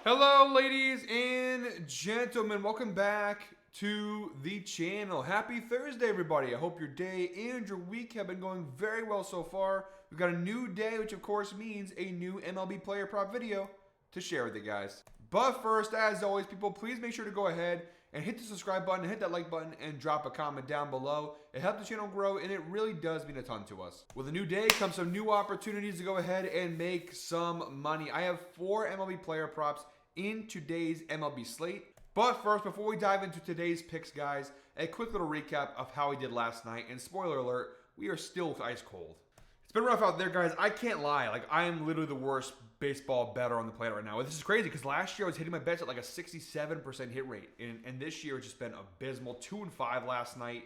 Hello, ladies and gentlemen. Welcome back to the channel. Happy Thursday, everybody. I hope your day and your week have been going very well so far. We've got a new day, which of course means a new MLB Player Prop video to share with you guys. But first, as always, people, please make sure to go ahead and hit the subscribe button, hit that like button, and drop a comment down below. It helps the channel grow, and it really does mean a ton to us. With a new day comes some new opportunities to go ahead and make some money. I have 4 MLB player props in today's MLB slate. But first, before we dive into today's picks, guys, a quick little recap of how we did last night. And spoiler alert, we are still ice cold. It's been rough out there, guys. I can't lie. Like, I am literally the worst baseball bettor on the planet right now. This is crazy because last year I was hitting my bets at like a 67% hit rate. And this year it's just been abysmal. 2-5 last night.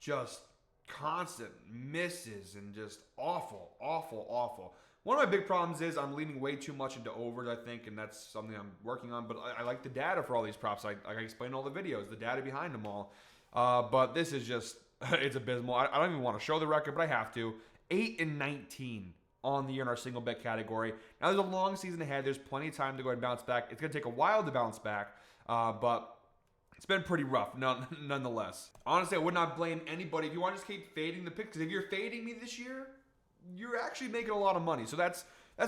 Just constant misses and just awful, awful, awful. One of my big problems is I'm leaning way too much into overs, I think, and that's something I'm working on. But I like the data for all these props. I explain in all the videos, the data behind them all. But this is just, it's abysmal. I don't even want to show the record, but I have to. 8-19 on the year in our single bet category. Now, there's a long season ahead. There's plenty of time to go ahead and bounce back. It's going to take a while to bounce back, but it's been pretty rough nonetheless. Honestly, I would not blame anybody if you want to just keep fading the picks. Because if you're fading me this year, you're actually making a lot of money. So that's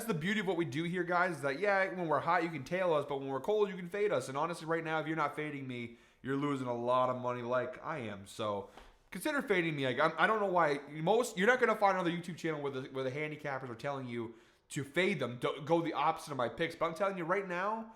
the beauty of what we do here, guys, is that, yeah, when we're hot, you can tail us, but when we're cold, you can fade us. And honestly, right now, if you're not fading me, you're losing a lot of money like I am. So consider fading me. Like, I don't know why. You're not going to find another YouTube channel where the handicappers are telling you to fade them, go the opposite of my picks. But I'm telling you right now,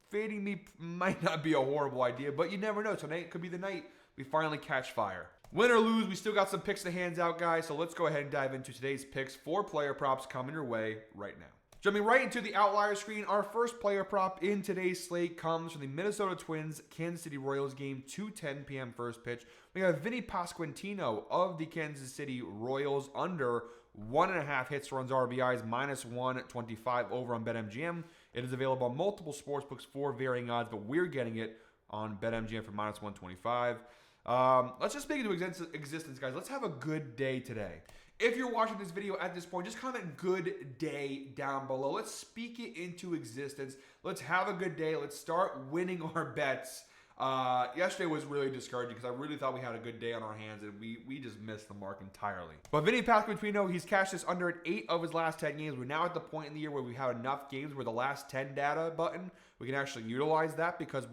fading me might not be a horrible idea, but you never know. Tonight could be the night we finally catch fire. Win or lose, we still got some picks to hands out, guys. So let's go ahead and dive into today's picks. 4 player props coming your way right now. Jumping right into the outlier screen, our first player prop in today's slate comes from the Minnesota Twins Kansas City Royals game, 2:10 p.m. first pitch. We have Vinny Pasquantino of the Kansas City Royals under 1.5 hits, runs, RBIs, -125 over on BetMGM. It is available on multiple sportsbooks for varying odds, but we're getting it on BetMGM for -125. Let's just make it into existence, guys. Let's have a good day today. If you're watching this video at this point, just comment good day down below. Let's speak it into existence. Let's have a good day. Let's start winning our bets. Yesterday was really discouraging because I really thought we had a good day on our hands, and we just missed the mark entirely. But Vinny Pasquantino, he's cashed this under at 8 of his last 10 games. We're now at the point in the year where we have enough games where the last 10 data button, we can actually utilize that because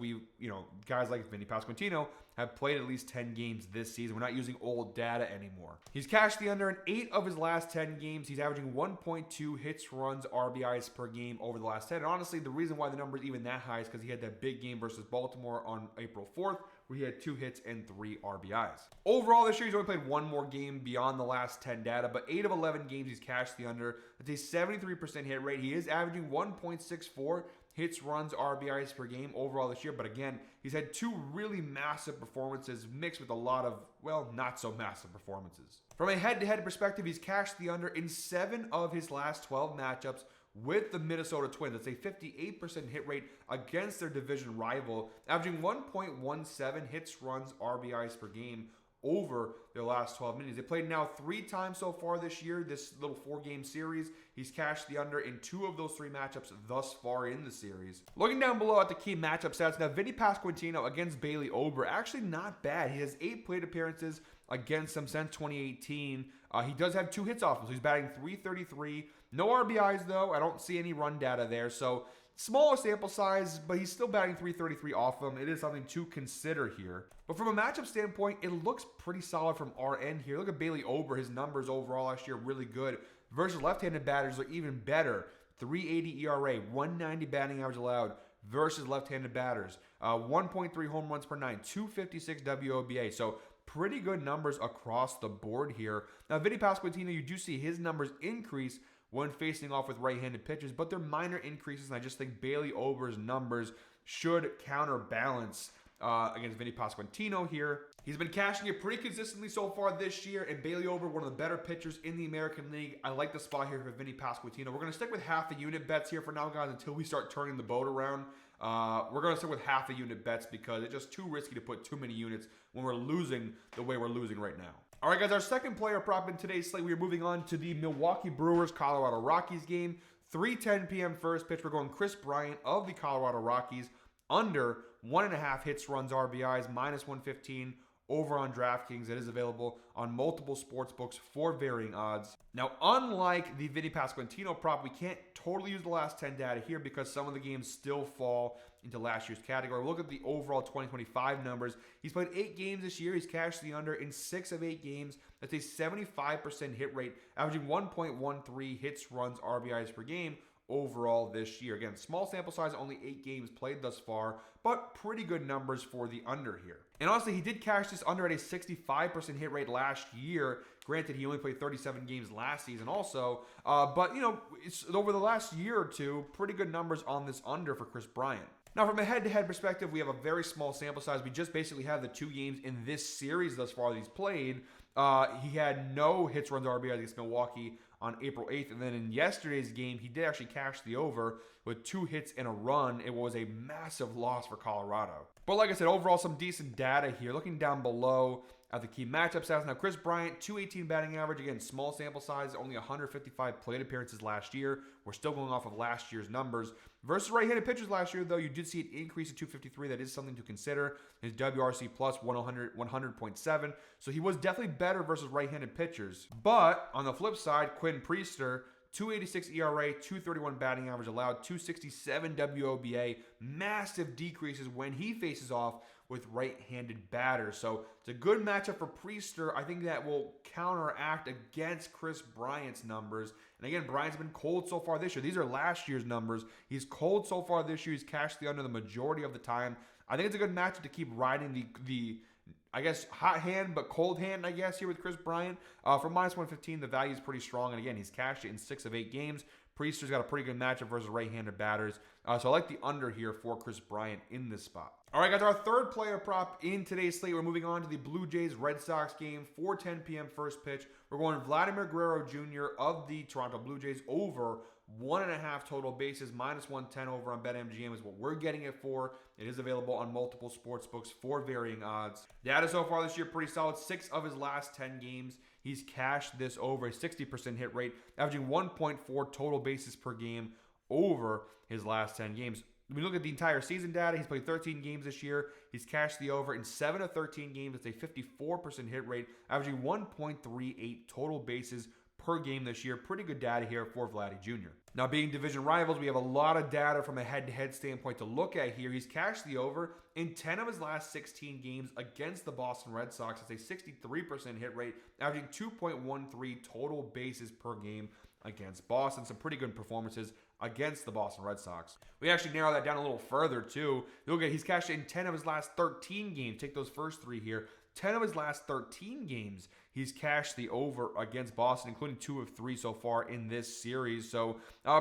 guys like Vinny Pasquantino have played at least 10 games this season. We're not using old data anymore. He's cashed the under in 8 of his last 10 games. He's averaging 1.2 hits, runs, RBIs per game over the last 10. And honestly, the reason why the number is even that high is because he had that big game versus Baltimore on April 4th, where he had 2 hits and 3 RBIs. Overall, this year he's only played 1 more game beyond the last 10 data, but 8 of 11 games he's cashed the under. That's a 73% hit rate. He is averaging 1.64 hits, runs, RBIs per game overall this year. But again, he's had 2 really massive performances mixed with a lot of, well, not so massive performances. From a head-to-head perspective, he's cashed the under in 7 of his last 12 matchups with the Minnesota Twins. That's a 58% hit rate against their division rival, averaging 1.17 hits, runs, RBIs per game over their last 12 minutes. They played now 3 times so far this year, this little 4-game series. He's cashed the under in 2 of those 3 matchups thus far in the series. Looking down below at the key matchup stats, now Vinny Pasquantino against Bailey Ober, actually not bad. He has 8 plate appearances against him since 2018. He does have 2 hits off him, so he's batting .333. No RBIs, though. I don't see any run data there, so smaller sample size, but he's still batting .333 off him. It is something to consider here. But from a matchup standpoint, it looks pretty solid from our end here. Look at Bailey Ober. His numbers overall last year are really good. Versus left-handed batters are even better. 3.80 ERA, 190 batting average allowed versus left-handed batters. 1.3 home runs per 9, 256 WOBA. So pretty good numbers across the board here. Now, Vinny Pasquantino, you do see his numbers increase when facing off with right-handed pitchers, but they're minor increases, and I just think Bailey Ober's numbers should counterbalance against Vinny Pasquantino here. He's been cashing it pretty consistently so far this year, and Bailey Ober, one of the better pitchers in the American League. I like the spot here for Vinny Pasquantino. We're going to stick with half a unit bets here for now, guys, until we start turning the boat around. We're going to stick with half a unit bets because it's just too risky to put too many units when we're losing the way we're losing right now. All right, guys, our second player prop in today's slate, we are moving on to the Milwaukee Brewers Colorado Rockies game. 3:10 p.m. first pitch. We're going Chris Bryant of the Colorado Rockies under 1.5 hits, runs, RBIs, -115 over on DraftKings. It is available on multiple sports books for varying odds. Now, unlike the Vinny Pasquantino prop, we can't totally use the last 10 data here because some of the games still fall into last year's category. We'll look at the overall 2025 numbers. He's played 8 games this year. He's cashed the under in 6 of 8 games. That's a 75% hit rate, averaging 1.13 hits, runs, RBIs per game overall this year. Again, small sample size, only 8 games played thus far, but pretty good numbers for the under here. And honestly, he did cash this under at a 65% hit rate last year. Granted, he only played 37 games last season also, but it's over the last year or two, pretty good numbers on this under for Chris Bryant. Now, from a head-to-head perspective, we have a very small sample size. We just basically have the 2 games in this series thus far that he's played. He had no hits, runs, RBIs against Milwaukee on April 8th. And then in yesterday's game, he did actually cash the over with 2 hits and a run. It was a massive loss for Colorado. But like I said, overall, some decent data here. Looking down below at the key matchup stats. Now, Chris Bryant, 218 batting average. Again, small sample size, only 155 plate appearances last year. We're still going off of last year's numbers. Versus right-handed pitchers last year, though, you did see an increase to 253. That is something to consider. His WRC plus 100.7. So he was definitely better versus right-handed pitchers. But on the flip side, Quinn Priester, 286 ERA, 231 batting average allowed, 267 WOBA. Massive decreases when he faces off with right-handed batters. So it's a good matchup for Priester. I think that will counteract against Chris Bryant's numbers. And again, Bryant's been cold so far this year. These are last year's numbers. He's cold so far this year. He's cashed the under the majority of the time. I think it's a good matchup to keep riding the I guess, hot hand, but cold hand, I guess, here with Chris Bryant. For -115, the value is pretty strong. And again, he's cashed it in 6 of 8 games. Priester's got a pretty good matchup versus right-handed batters. So I like the under here for Chris Bryant in this spot. All right, guys, our third player prop in today's slate. We're moving on to the Blue Jays-Red Sox game, 4:10 p.m. first pitch. We're going Vladimir Guerrero Jr. of the Toronto Blue Jays over 1.5 total bases, -110 over on BetMGM is what we're getting it for. It is available on multiple sports books for varying odds. Data so far this year, pretty solid. 6 of his last 10 games, he's cashed this over a 60% hit rate, averaging 1.4 total bases per game over his last 10 games. When we look at the entire season data, he's played 13 games this year. He's cashed the over in 7 of 13 games. It's a 54% hit rate, averaging 1.38 total bases per game this year. Pretty good data here for Vladdy Jr. Now, being division rivals, we have a lot of data from a head-to-head standpoint to look at here. He's cashed the over in 10 of his last 16 games against the Boston Red Sox. It's a 63% hit rate, averaging 2.13 total bases per game against Boston. Some pretty good performances against the Boston Red Sox. We actually narrow that down a little further, too. Look at, he's cashed in 10 of his last 13 games. Take those first 3 here. 10 of his last 13 games, he's cashed the over against Boston, including 2 of 3 so far in this series. So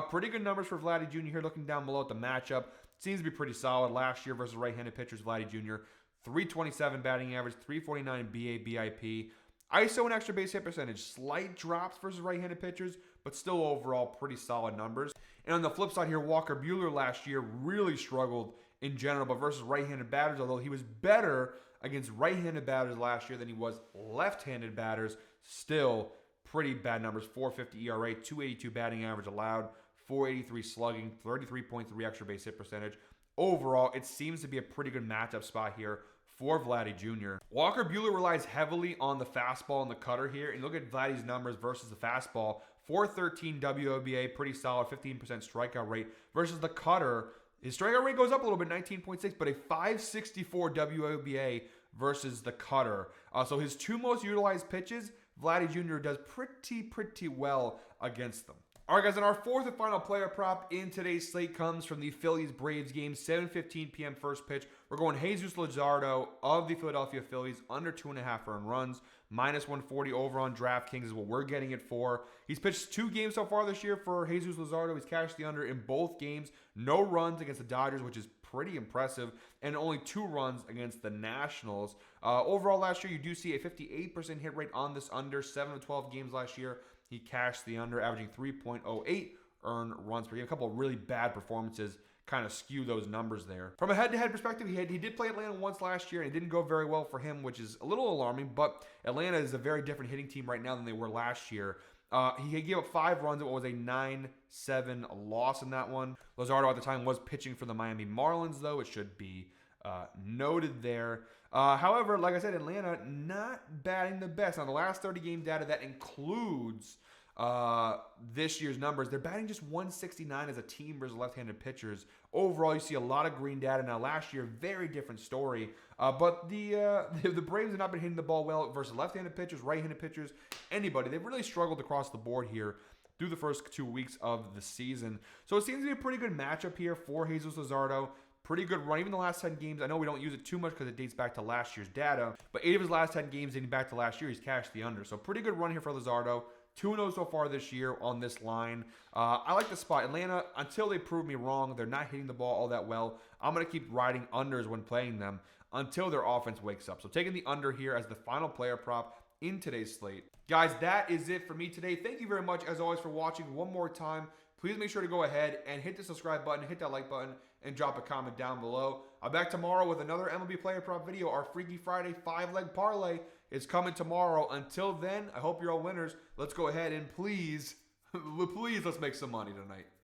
pretty good numbers for Vladdy Jr. here. Looking down below at the matchup, seems to be pretty solid. Last year versus right-handed pitchers, Vladdy Jr., 327 batting average, 349 BA, BIP. ISO and extra base hit percentage, slight drops versus right-handed pitchers, but still overall pretty solid numbers. And on the flip side here, Walker Buehler last year really struggled in general, but versus right-handed batters, although he was better against right-handed batters last year than he was left-handed batters, still pretty bad numbers. 450 ERA, 282 batting average allowed, 483 slugging, 33.3 extra base hit percentage. Overall, it seems to be a pretty good matchup spot here for Vladdy Jr. Walker Buehler relies heavily on the fastball and the cutter here. And look at Vladdy's numbers versus the fastball. 413 WOBA, pretty solid, 15% strikeout rate. Versus the cutter, his strikeout rate goes up a little bit, 19.6, but a 564 WOBA versus the cutter. So his 2 most utilized pitches, Vladdy Jr. does pretty well against them. All right, guys, and our fourth and final player prop in today's slate comes from the Phillies-Braves game, 7:15 p.m. first pitch. We're going Jesus Luzardo of the Philadelphia Phillies, under 2.5 earned runs, -140 over on DraftKings is what we're getting it for. He's pitched 2 games so far this year for Jesus Luzardo. He's cashed the under in both games. No runs against the Dodgers, which is pretty impressive, and only 2 runs against the Nationals. Overall, last year, you do see a 58% hit rate on this under. 7 of 12 games last year, he cashed the under, averaging 3.08 earned runs per game. A couple of really bad performances kind of skew those numbers there. From a head-to-head perspective, he did play Atlanta once last year, and it didn't go very well for him, which is a little alarming, but Atlanta is a very different hitting team right now than they were last year. He gave up 5 runs. It was a 9-7 loss in that one. Luzardo at the time was pitching for the Miami Marlins, though. It should be noted there. However, like I said, Atlanta not batting the best. On the last 30 game data, that includes this year's numbers. They're batting just 169 as a team versus left-handed pitchers. Overall, you see a lot of green data. Now, last year, very different story. But the Braves have not been hitting the ball well versus left-handed pitchers, right-handed pitchers, anybody. They've really struggled across the board here through the first 2 weeks of the season. So it seems to be a pretty good matchup here for Jesus Luzardo. Pretty good run. Even the last 10 games, I know we don't use it too much because it dates back to last year's data, but 8 of his last 10 games dating back to last year, he's cashed the under. So pretty good run here for Luzardo. 2-0 so far this year on this line. I like the spot. Atlanta, until they prove me wrong, they're not hitting the ball all that well. I'm going to keep riding unders when playing them until their offense wakes up. So taking the under here as the final player prop in today's slate. Guys, that is it for me today. Thank you very much, as always, for watching one more time. Please make sure to go ahead and hit the subscribe button, hit that like button, and drop a comment down below. I'm back tomorrow with another MLB Player Prop video. Our Freaky Friday 5-leg parlay is coming tomorrow. Until then, I hope you're all winners. Let's go ahead and please, let's make some money tonight.